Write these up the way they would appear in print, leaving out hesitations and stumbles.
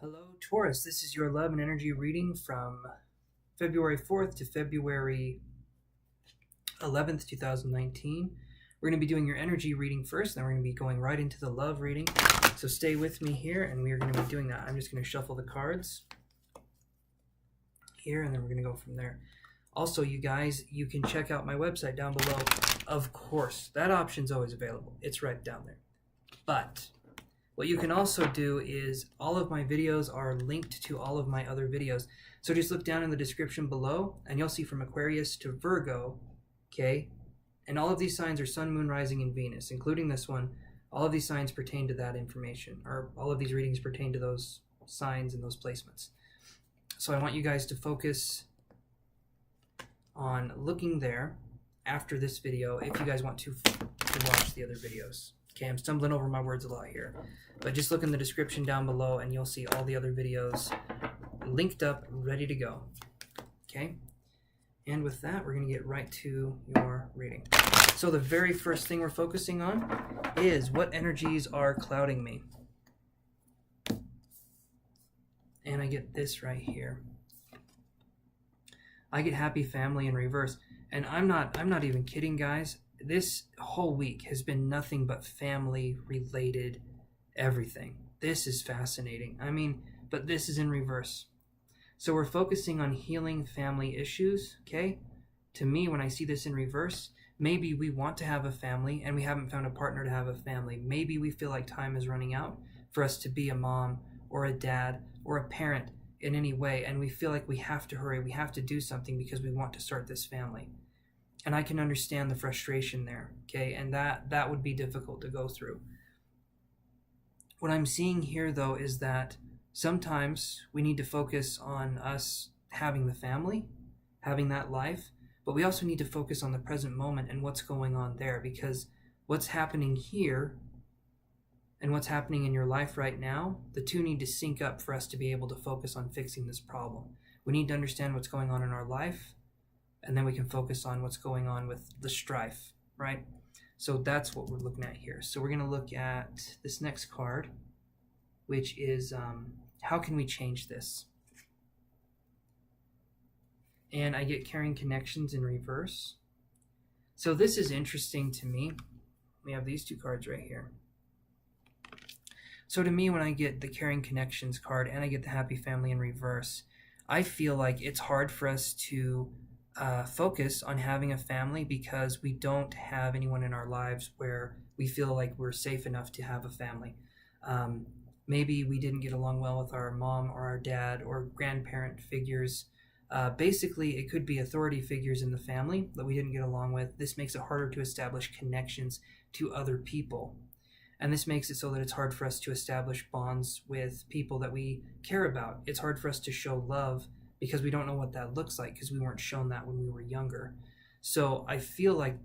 Hello, Taurus. This is your love and energy reading from February 4th to February 11th, 2019. We're going to be doing your energy reading first, then we're going to be going right into the love reading. So stay with me here, and we are going to be doing that. I'm just going to shuffle the cards here, and then we're going to go from there. Also, you guys, you can check out my website down below. Of course, that option's always available. It's right down there. But what you can also do is all of my videos are linked to all of my other videos. So just look down in the description below and you'll see from Aquarius to Virgo, okay? And all of these signs are Sun, Moon, Rising, and Venus, including this one. All of these signs pertain to that information, or all of these readings pertain to those signs and those placements. So I want you guys to focus on looking there after this video if you guys want to watch the other videos. Okay, I'm stumbling over my words a lot here, but just look in the description down below and you'll see all the other videos linked up, ready to go. Okay, and with that, we're going to get right to your reading. So the very first thing we're focusing on is what energies are clouding me. And I get this right here. I get happy family in reverse, and I'm not even kidding, guys. This whole week has been nothing but family related everything. This is fascinating. I mean, but this is in reverse. So we're focusing on healing family issues, okay? To me, when I see this in reverse, maybe we want to have a family and we haven't found a partner to have a family. Maybe we feel like time is running out for us to be a mom or a dad or a parent in any way, and we feel like we have to hurry, we have to do something because we want to start this family. And I can understand the frustration there, okay? And that would be difficult to go through. What I'm seeing here, though, is that sometimes we need to focus on us having the family, having that life, but we also need to focus on the present moment and what's going on there, because what's happening here and what's happening in your life right now, the two need to sync up for us to be able to focus on fixing this problem. We need to understand what's going on in our life, and then we can focus on what's going on with the strife, right? So that's what we're looking at here. So we're going to look at this next card, which is how can we change this? And I get carrying connections in reverse. So this is interesting to me. We have these two cards right here. So to me, when I get the carrying connections card and I get the happy family in reverse, I feel like it's hard for us to focus on having a family because we don't have anyone in our lives where we feel like we're safe enough to have a family. Maybe we didn't get along well with our mom or our dad or grandparent figures. Basically, it could be authority figures in the family that we didn't get along with. This makes it harder to establish connections to other people. And this makes it so that it's hard for us to establish bonds with people that we care about. It's hard for us to show love because we don't know what that looks like because we weren't shown that when we were younger. So I feel like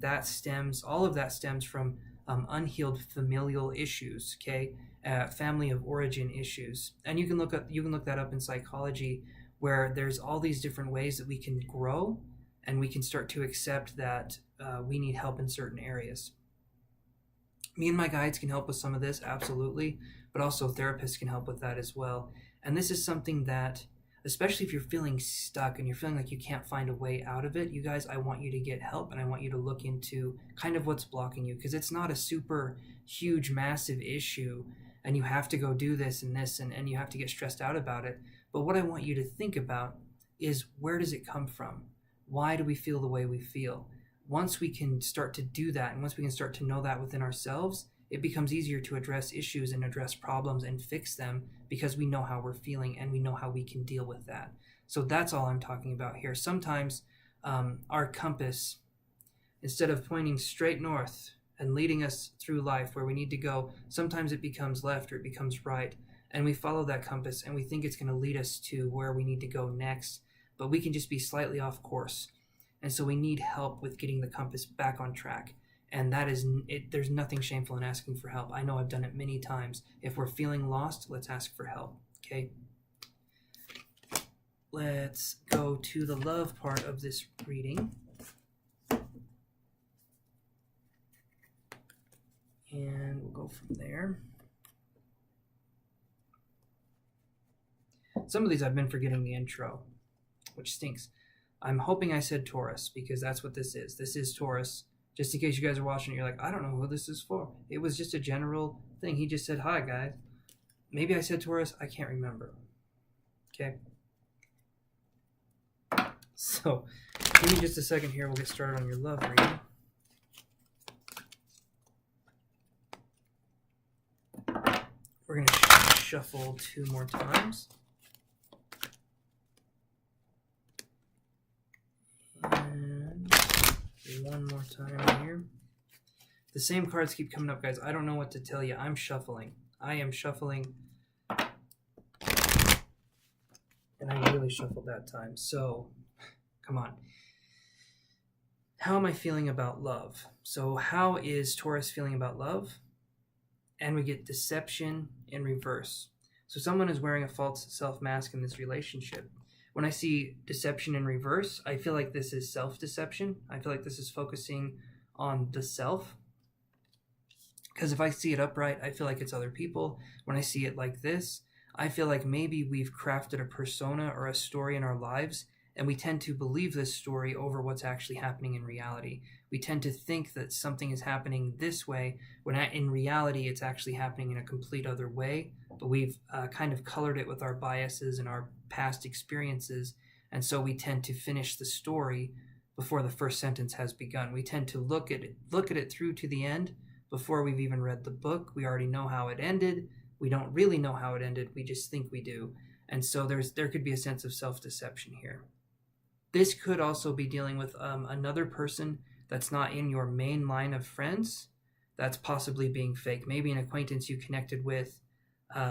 all of that stems from unhealed familial issues, okay? Family of origin issues. And you can look that up in psychology, where there's all these different ways that we can grow and we can start to accept that we need help in certain areas. Me and my guides can help with some of this, absolutely, but also therapists can help with that as well. And this is something that, especially if you're feeling stuck and you're feeling like you can't find a way out of it, you guys, I want you to get help and I want you to look into kind of what's blocking you, because it's not a super huge, massive issue and you have to go do this and you have to get stressed out about it. But what I want you to think about is, where does it come from? Why do we feel the way we feel? Once we can start to do that, and once we can start to know that within ourselves, it becomes easier to address issues and address problems and fix them because we know how we're feeling and we know how we can deal with that. So that's all I'm talking about here. Sometimes our compass, instead of pointing straight north and leading us through life where we need to go, sometimes it becomes left or it becomes right. And we follow that compass and we think it's going to lead us to where we need to go next, but we can just be slightly off course. And so we need help with getting the compass back on track. And that is it. There's nothing shameful in asking for help. I know I've done it many times. If we're feeling lost, let's ask for help, okay? Let's go to the love part of this reading. And we'll go from there. Some of these I've been forgetting the intro, which stinks. I'm hoping I said Taurus because that's what this is. This is Taurus. Just in case you guys are watching, you're like, I don't know who this is for. It was just a general thing. He just said, hi, guys. Maybe I said Taurus. I can't remember. Okay. So, give me just a second here. We'll get started on your love reading. We're going to shuffle 2 more times. And 1 more time here. The same cards keep coming up, guys. I don't know what to tell you. I'm shuffling. I am shuffling. And I really shuffled that time. So, come on. How am I feeling about love? So, how is Taurus feeling about love? And we get deception in reverse. So, someone is wearing a false self mask in this relationship. When I see deception in reverse, I feel like this is self-deception. I feel like this is focusing on the self. Because if I see it upright, I feel like it's other people. When I see it like this, I feel like maybe we've crafted a persona or a story in our lives, and we tend to believe this story over what's actually happening in reality. We tend to think that something is happening this way, when in reality it's actually happening in a complete other way, but we've kind of colored it with our biases and our past experiences, and so we tend to finish the story before the first sentence has begun. We tend to look at it through to the end before we've even read the book. We already know how it ended. We don't really know how it ended. We just think we do. And so there could be a sense of self-deception here. This could also be dealing with another person that's not in your main line of friends that's possibly being fake. Maybe an acquaintance you connected with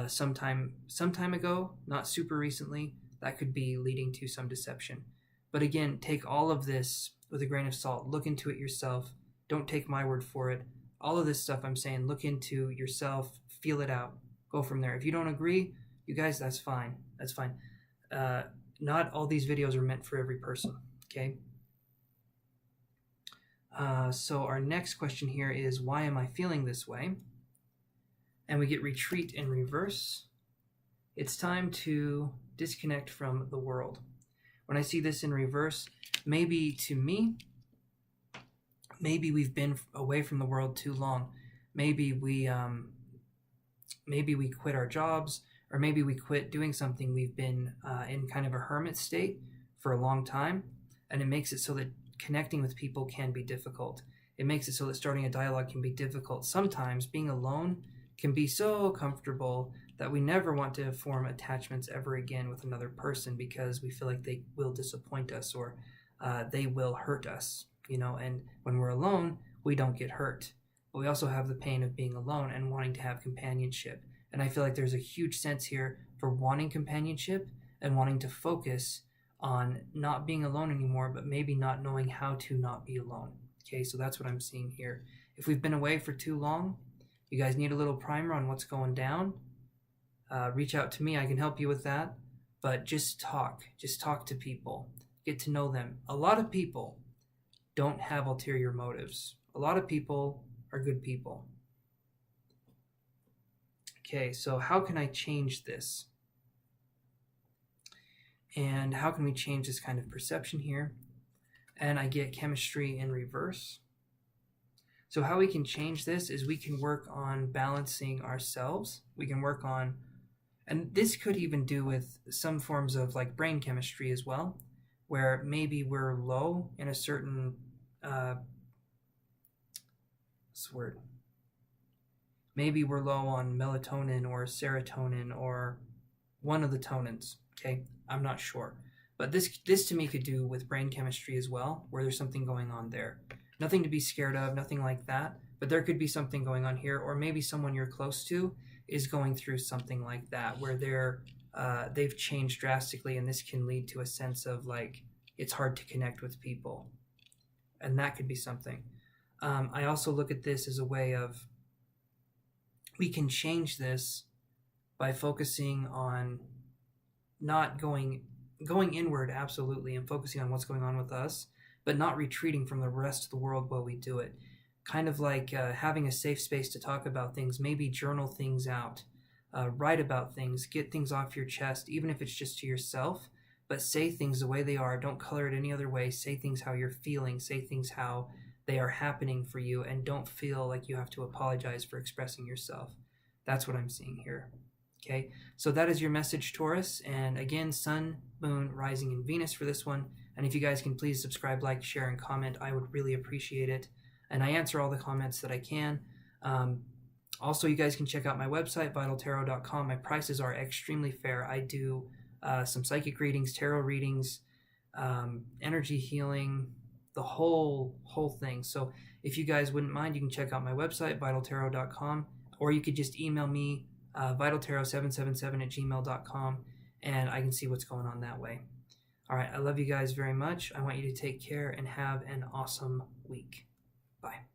some time ago, not super recently. That could be leading to some deception. But again, take all of this with a grain of salt. Look into it yourself. Don't take my word for it. All of this stuff I'm saying, look into yourself, feel it out, go from there. If you don't agree, you guys, that's fine. That's fine. Not all these videos are meant for every person, okay? So our next question here is, why am I feeling this way? And we get retreat in reverse. It's time to disconnect from the world. When I see this in reverse, maybe to me, maybe we've been away from the world too long. Maybe we quit our jobs, or maybe we quit doing something. We've been in kind of a hermit state for a long time, and it makes it so that connecting with people can be difficult. It makes it so that starting a dialogue can be difficult. Sometimes being alone can be so comfortable that we never want to form attachments ever again with another person because we feel like they will disappoint us or they will hurt us, and when we're alone, we don't get hurt. But we also have the pain of being alone and wanting to have companionship. And I feel like there's a huge sense here for wanting companionship and wanting to focus on not being alone anymore, but maybe not knowing how to not be alone. Okay, so that's what I'm seeing here. If we've been away for too long, you guys need a little primer on what's going down, reach out to me. I can help you with that. But just talk to people, get to know them. A lot of people don't have ulterior motives. A lot of people are good people. Okay, so how can I change this? And how can we change this kind of perception here? And I get chemistry in reverse. So how we can change this is we can work on balancing ourselves. We can work on, and this could even do with some forms of like brain chemistry as well, where maybe we're low in a certain, maybe we're low on melatonin or serotonin or one of the tonins, okay? I'm not sure. But this to me could do with brain chemistry as well, where there's something going on there. Nothing to be scared of, nothing like that, but there could be something going on here, or maybe someone you're close to is going through something like that, where they've changed drastically, and this can lead to a sense of like, it's hard to connect with people. And that could be something. I also look at this as a way of, we can change this by focusing on not going inward, absolutely, and focusing on what's going on with us, but not retreating from the rest of the world while we do it. Kind of like having a safe space to talk about things, maybe journal things out. write about things, get things off your chest, even if it's just to yourself, but say things the way they are. Don't color it any other way. Say things how you're feeling, say things how they are happening for you, and don't feel like you have to apologize for expressing yourself. That's what I'm seeing here. Okay, so that is your message, Taurus. And again, Sun, Moon, Rising, and Venus for this one. And if you guys can please subscribe, like, share, and comment, I would really appreciate it. And I answer all the comments that I can. Also, you guys can check out my website, vitaltarot.com. My prices are extremely fair. I do some psychic readings, tarot readings, energy healing, the whole thing. So if you guys wouldn't mind, you can check out my website, vitaltarot.com, or you could just email me, vitaltarot777@gmail.com, and I can see what's going on that way. All right, I love you guys very much. I want you to take care and have an awesome week. Bye.